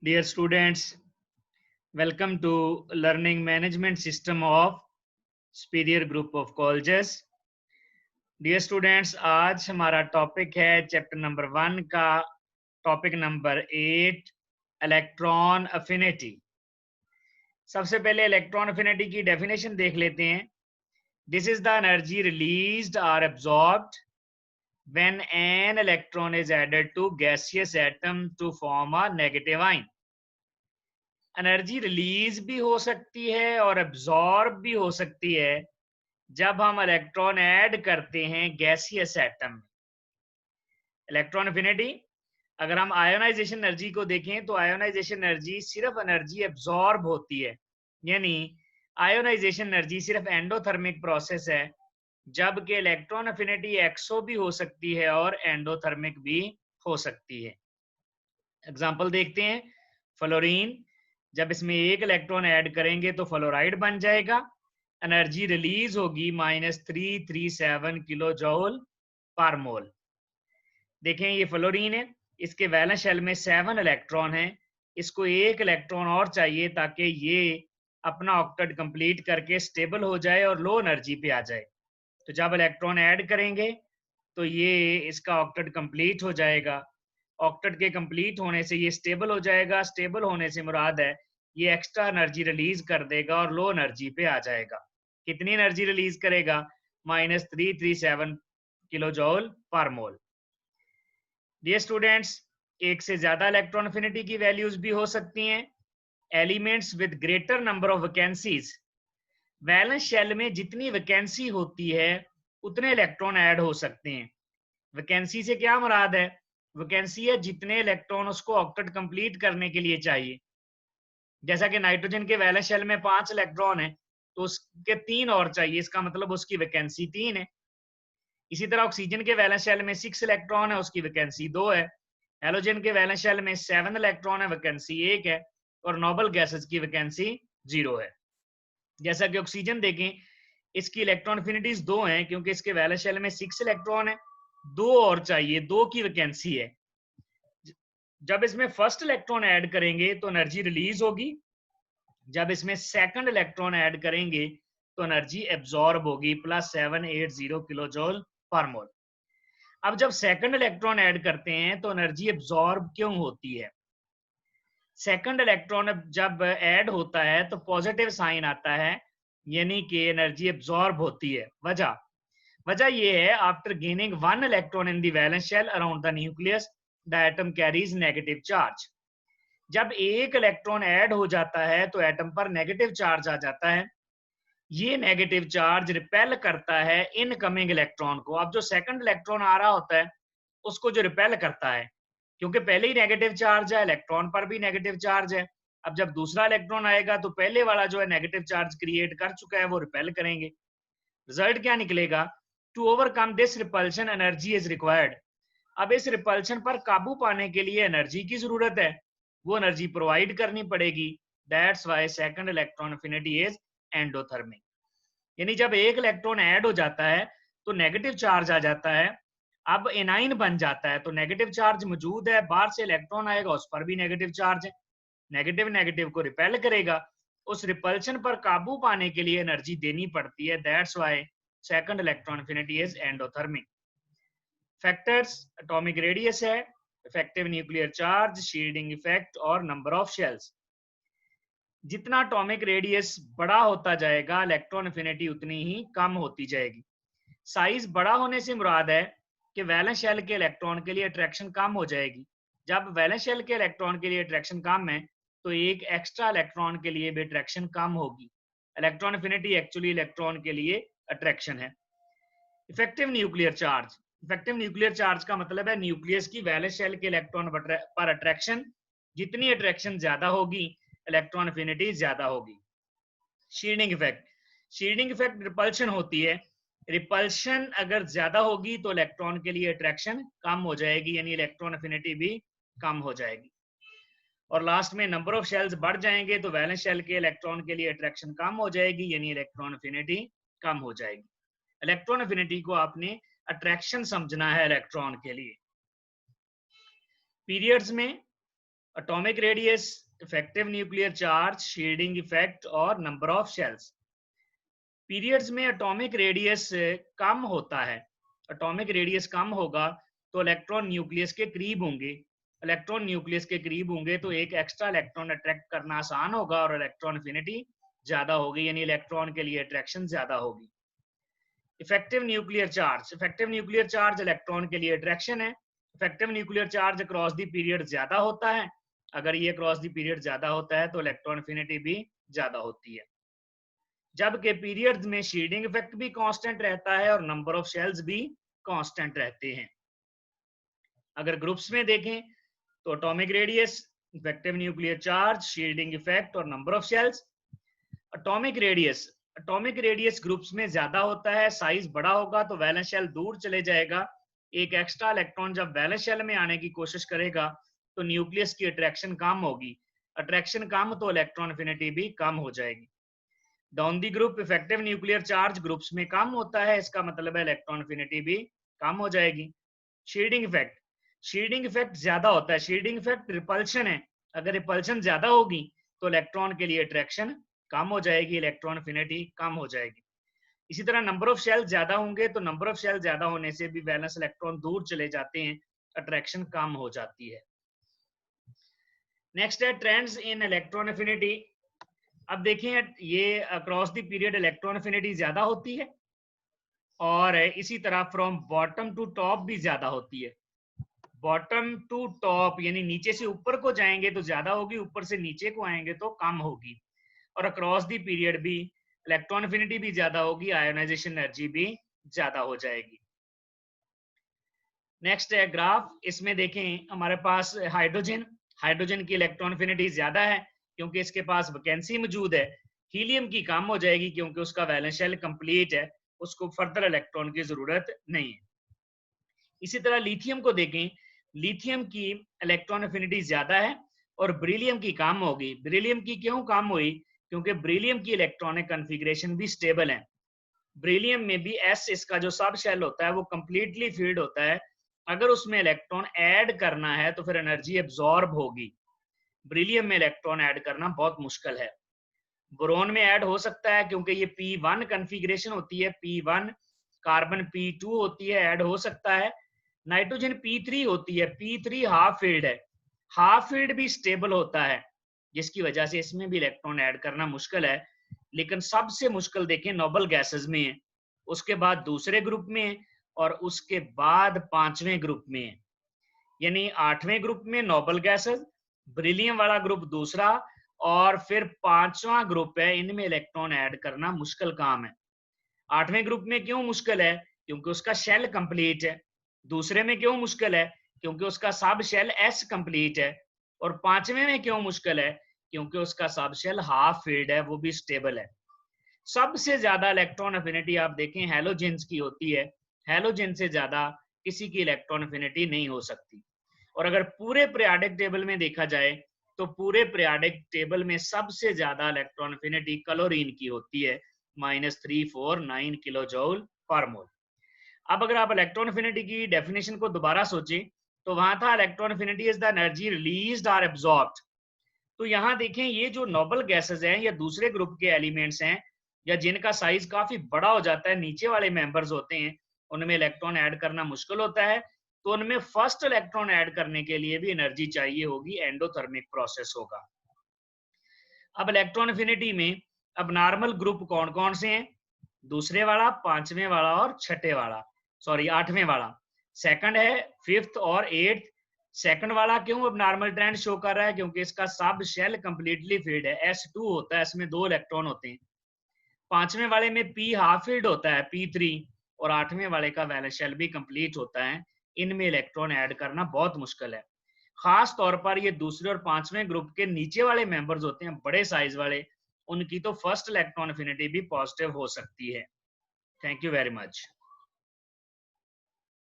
Dear students, welcome to Learning Management System of Superior Group of Colleges. Dear students, आज हमारा topic है chapter number 1 का topic number 8 electron affinity. सबसे पहले electron affinity की definition देख लेते हैं। This is the energy released और absorbed when an electron is added to gaseous atom to form a negative ion. Energy release भी हो सकती है और एब्जॉर्ब भी हो सकती है जब हम इलेक्ट्रॉन ऐड करते हैं गैसियस एटम में। इलेक्ट्रॉन अफिनिटी, अगर हम आयोनाइजेशन एनर्जी को देखें तो आयोनाइजेशन एनर्जी सिर्फ एनर्जी एब्जॉर्ब होती है, यानी आयोनाइजेशन एनर्जी सिर्फ एंडोथर्मिक प्रोसेस है, जबकि इलेक्ट्रॉन अफिनिटी एक्सो भी हो सकती है और एंडोथर्मिक भी हो सकती है। एग्जाम्पल देखते हैं। फ्लोरीन, जब इसमें एक इलेक्ट्रॉन ऐड करेंगे तो फ्लोराइड बन जाएगा। एनर्जी रिलीज होगी -337 किलो जूल पर मोल। देखें, ये फ्लोरीन है, इसके वैलेंस शेल में 7 इलेक्ट्रॉन हैं। इसको एक इलेक्ट्रॉन और चाहिए ताकि ये अपना ऑक्टेट कंप्लीट करके स्टेबल हो जाए और लो एनर्जी पे आ जाए। तो जब इलेक्ट्रॉन ऐड करेंगे तो ये इसका ऑक्टेट कंप्लीट हो जाएगा। ऑक्टेट के कंप्लीट होने से ये स्टेबल हो जाएगा। स्टेबल होने से मुराद है ये एक्स्ट्रा एनर्जी रिलीज कर देगा और लो एनर्जी पे आ जाएगा। कितनी एनर्जी रिलीज करेगा? -337 किलो जूल पर मोल। डियर स्टूडेंट्स, एक से ज्यादा इलेक्ट्रॉन अफिनिटी की वैल्यूज भी हो सकती हैं। Elements with greater number of vacancies, valence shell में जितनी वैकेंसी होती है उतने इलेक्ट्रॉन ऐड हो सकते हैं। वैकेंसी से क्या मुराद है? वैकेंसी है जितने इलेक्ट्रॉन उसको ऑक्टेट कंप्लीट करने के लिए चाहिए। जैसा कि नाइट्रोजन के वैलेंस शेल में 5 इलेक्ट्रॉन है तो उसके 3 और चाहिए, इसका मतलब उसकी वैकेंसी 3 है। इसी तरह ऑक्सीजन के वैलेंस शेल में 6 इलेक्ट्रॉन है, उसकी वैकेंसी 2 है। हेलोजन के वैलेंस शेल में 7 इलेक्ट्रॉन है, वैकेंसी 1 है। और नोबल गैसेस की वैकेंसी 0 है। जैसा कि ऑक्सीजन देखें, इसकी इलेक्ट्रॉन अफिनिटीज 2 हैं क्योंकि इसके वैलेंस शेल में 6 इलेक्ट्रॉन है, 2 और चाहिए, 2 की वैकेंसी है। जब इसमें फर्स्ट इलेक्ट्रॉन ऐड करेंगे तो एनर्जी रिलीज होगी। जब इसमें सेकंड इलेक्ट्रॉन ऐड करेंगे तो एनर्जी एब्जॉर्ब होगी +780 किलो जूल पर मोल। अब जब सेकंड इलेक्ट्रॉन ऐड करते हैं तो एनर्जी एब्जॉर्ब क्यों होती है? सेकंड इलेक्ट्रॉन जब ऐड होता है तो पॉजिटिव साइन आता है, यानी कि एनर्जी एब्जॉर्ब होती है। वजह यह है, after gaining 1 electron in the valence shell around the nucleus the atom carries negative charge. जब एक इलेक्ट्रॉन ऐड हो जाता है तो एटम पर नेगेटिव चार्ज आ जाता है। ये नेगेटिव चार्ज रिपेल करता है इनकमिंग इलेक्ट्रॉन को। अब जो सेकंड इलेक्ट्रॉन आ रहा होता है उसको जो रिपेल करता है, क्योंकि पहले ही नेगेटिव चार्ज है, इलेक्ट्रॉन पर भी नेगेटिव चार्ज है। अब जब दूसरा इलेक्ट्रॉन आएगा तो पहले वाला जो है नेगेटिव चार्ज क्रिएट कर चुका है वो रिपेल करेंगे। रिजल्ट क्या निकलेगा? To overcome this repulsion energy is required. अब इस रिपल्शन पर काबू पाने के लिए एनर्जी की जरूरत है, वो एनर्जी प्रोवाइड करनी पड़ेगी। That's why second electron affinity is endothermic. यानी जब एक इलेक्ट्रॉन ऐड हो जाता है तो नेगेटिव चार्ज आ जाता है, अब एनाइन बन जाता है, तो नेगेटिव चार्ज मौजूद है, बाहर से इलेक्ट्रॉन आएगा उस पर भी नेगेटिव चार्ज है, नेगेटिव नेगेटिव को रिपेल करेगा। उस रिपल्शन पर काबू पाने के लिए एनर्जी देनी पड़ती है। That's why second electron affinity is endothermic. Factors atomic radius है, effective nuclear charge, shielding effect और नंबर ऑफ शेल्स। जितना एटॉमिक रेडियस बड़ा होता जाएगा इलेक्ट्रॉन अफिनिटी उतनी ही कम होती जाएगी। साइज बड़ा होने से मुराद है कि वैलेंस शेल के इलेक्ट्रॉन के लिए अट्रैक्शन कम हो जाएगी। जब वैलेंस शेल के इलेक्ट्रॉन के लिए अट्रैक्शन कम है तो एक एक्स्ट्रा इलेक्ट्रॉन के लिए भी अट्रैक्शन कम होगी। इलेक्ट्रॉन अफिनिटी एक्चुअली इलेक्ट्रॉन के लिए अट्रैक्शन है। Effective nuclear charge, effective nuclear charge का मतलब है न्यूक्लियस की वैलेंस शेल के इलेक्ट्रॉन पर अट्रैक्शन। जितनी अट्रैक्शन ज्यादा होगी इलेक्ट्रॉन अफिनिटी ज्यादा होगी। Shielding effect, shielding effect repulsion होती है। रिपल्शन अगर ज्यादा होगी तो इलेक्ट्रॉन के लिए अट्रैक्शन कम हो जाएगी, यानी इलेक्ट्रॉन अफिनिटी भी कम हो जाएगी। और लास्ट में नंबर ऑफ शेल्स बढ़ जाएंगे तो वैलेंस शेल के इलेक्ट्रॉन के लिए अट्रैक्शन कम हो जाएगी, यानी इलेक्ट्रॉन अफिनिटी कम हो जाएगी। इलेक्ट्रॉन अफिनिटी को आपने अट्रैक्शन समझना है इलेक्ट्रॉन के लिए। पीरियड्स में atomic radius, effective nuclear charge, shielding effect और नंबर ऑफ शेल्स। पीरियड्स में एटॉमिक रेडियस कम होता है, एटॉमिक रेडियस कम होगा तो इलेक्ट्रॉन न्यूक्लियस के करीब होंगे, इलेक्ट्रॉन न्यूक्लियस के करीब होंगे तो एक एक्स्ट्रा इलेक्ट्रॉन अट्रैक्ट करना आसान होगा और इलेक्ट्रॉन एफिनिटी ज्यादा होगी, यानी इलेक्ट्रॉन के लिए अट्रैक्शन ज्यादा होगी। Effective nuclear charge, effective nuclear charge electron के लिए अट्रैक्शन है। Effective nuclear charge across the period ज्यादा होता है, अगर ये अक्रॉस द पीरियड ज्यादा होता है तो इलेक्ट्रॉन एफिनिटी भी ज्यादा होती है। जबकि पीरियड्स में शील्डिंग इफेक्ट भी कांस्टेंट रहता है और नंबर ऑफ शेल्स भी कांस्टेंट रहते हैं। अगर ग्रुप्स में देखें तो atomic radius, effective nuclear charge, shielding effect और number of shells. Atomic radius, atomic radius groups में ज्यादा होता है, साइज बड़ा होगा तो वैलेंस शेल दूर चले जाएगा, एक एक्स्ट्रा इलेक्ट्रॉन जब वैलेंस शेल में आने की कोशिश करेगा तो न्यूक्लियस की अट्रैक्शन कम होगी, अट्रैक्शन कम तो इलेक्ट्रॉन एफिनिटी भी कम हो जाएगी। Down the group effective nuclear charge groups में कम होता है, इसका मतलब है इलेक्ट्रॉन एफिनिटी भी कम हो जाएगी। शील्डिंग इफेक्ट, शील्डिंग इफेक्ट ज्यादा होता है, शील्डिंग इफेक्ट रिपल्शन है, अगर रिपल्शन ज्यादा होगी तो इलेक्ट्रॉन के लिए अट्रैक्शन कम हो जाएगी, इलेक्ट्रॉन एफिनिटी कम हो जाएगी। इसी तरह नंबर ऑफ शेल ज्यादा होंगे तो नंबर ऑफ शेल ज्यादा होने से भी वैलेंस इलेक्ट्रॉन दूर चले जाते हैं, अट्रैक्शन कम हो जाती है। नेक्स्ट है ट्रेंड्स इन इलेक्ट्रॉन एफिनिटी। अब देखें ये across the period electron affinity ज्यादा होती है और इसी तरह फ्रॉम बॉटम टू टॉप भी ज्यादा होती है। बॉटम टू टॉप यानी नीचे से ऊपर को जाएंगे तो ज्यादा होगी, ऊपर से नीचे को आएंगे तो कम होगी, और अक्रॉस द पीरियड भी इलेक्ट्रॉन एफिनिटी भी ज्यादा होगी, आयोनाइजेशन एनर्जी भी ज्यादा हो जाएगी। नेक्स्ट है ग्राफ, इसमें देखें हमारे पास हाइड्रोजन, हाइड्रोजन की इलेक्ट्रॉन एफिनिटी ज्यादा है क्योंकि इसके पास वैकेंसी मौजूद है, हीलियम की कम हो जाएगी क्योंकि उसका वैलेंस शेल कंप्लीट है, उसको फर्दर इलेक्ट्रॉन की जरूरत नहीं है। इसी तरह लिथियम को देखें, लिथियम की इलेक्ट्रॉन एफिनिटी ज्यादा है और बेरिलियम की कम होगी। बेरिलियम की क्यों कम हुई? क्योंकि बेरिलियम की इलेक्ट्रॉनिक कॉन्फ़िगरेशन भी स्टेबल है। बेरिलियम में भी एस इसका जो सब शेल होता है वो कंप्लीटली फील्ड होता है, अगर उसमें इलेक्ट्रॉन ऐड करना है तो फिर एनर्जी एब्जॉर्ब होगी। बेरिलियम में इलेक्ट्रॉन ऐड करना बहुत मुश्किल है। बोरोन में ऐड हो सकता है क्योंकि ये P1 कॉन्फ़िगरेशन होती है, P1 कार्बन P2 होती है, ऐड हो सकता है। नाइट्रोजन P3 होती है, P3 हाफ फील्ड है, हाफ फील्ड भी स्टेबल होता है, जिसकी वजह से इसमें भी इलेक्ट्रॉन ऐड करना मुश्किल है। लेकिन सबसे मुश्किल देखें नोबल गैसेस में है, उसके बाद दूसरे ग्रुप में है और उसके बाद पांचवें ग्रुप में है। यानी आठवें ग्रुप में नोबल गैसेस, बेरिलियम वाला ग्रुप दूसरा और फिर पांचवा ग्रुप है, इनमें इलेक्ट्रॉन ऐड करना मुश्किल काम है। आठवें ग्रुप में क्यों मुश्किल है? क्योंकि उसका शेल कंप्लीट है। दूसरे में क्यों मुश्किल है? क्योंकि उसका सब शेल एस कंप्लीट है। और पांचवें में क्यों मुश्किल है? क्योंकि उसका सब शेल हाफ फील्ड है, वो भी स्टेबल है। सबसे ज्यादा इलेक्ट्रॉन एफिनिटी आप देखें हैलोजेंस की होती है, हैलोजन से ज्यादा किसी की इलेक्ट्रॉन एफिनिटी नहीं हो सकती। और अगर पूरे पीरियोडिक टेबल में देखा जाए तो पूरे पीरियोडिक टेबल में सबसे ज्यादा इलेक्ट्रॉन एफिनिटी क्लोरीन की होती है, -349 किलो जूल पर मोल। अब अगर आप इलेक्ट्रॉन एफिनिटी की डेफिनेशन को दोबारा सोचें तो वहां था electron affinity is the energy released और एब्जॉर्ब्ड। तो यहाँ देखें ये जो नोबल गैसेस हैं या दूसरे ग्रुप के एलिमेंट्स हैं या जिनका साइज काफी बड़ा हो जाता है, नीचे वाले मेंबर्स होते हैं, उनमें इलेक्ट्रॉन ऐड करना मुश्किल होता है, तो उनमें फर्स्ट इलेक्ट्रॉन ऐड करने के लिए भी एनर्जी चाहिए होगी, एंडोथर्मिक प्रोसेस होगा। अब इलेक्ट्रॉन एफिनिटी में अब नॉर्मल ग्रुप कौन कौन से हैं? दूसरे वाला, पांचवें वाला और छठे वाला, सॉरी आठवें वाला। सेकंड है, फिफ्थ और एट्थ। सेकंड वाला क्यों अब नॉर्मल ट्रेंड शो कर रहा है? क्योंकि इसका सब शेल कंप्लीटली फील्ड है, S2 होता है, इसमें 2 इलेक्ट्रॉन होते हैं। पांचवें वाले में P हाफ फील्ड होता है, P3, और आठवें वाले का वैलेंस शेल भी कंप्लीट होता है। इनमें इलेक्ट्रॉन ऐड करना बहुत मुश्किल है। खास तौर पर ये दूसरे और पांचवें ग्रुप के नीचे वाले मेंबर्स होते हैं, बड़े साइज वाले, उनकी तो फर्स्ट इलेक्ट्रॉन एफिनिटी भी पॉजिटिव हो सकती है। Thank you very much.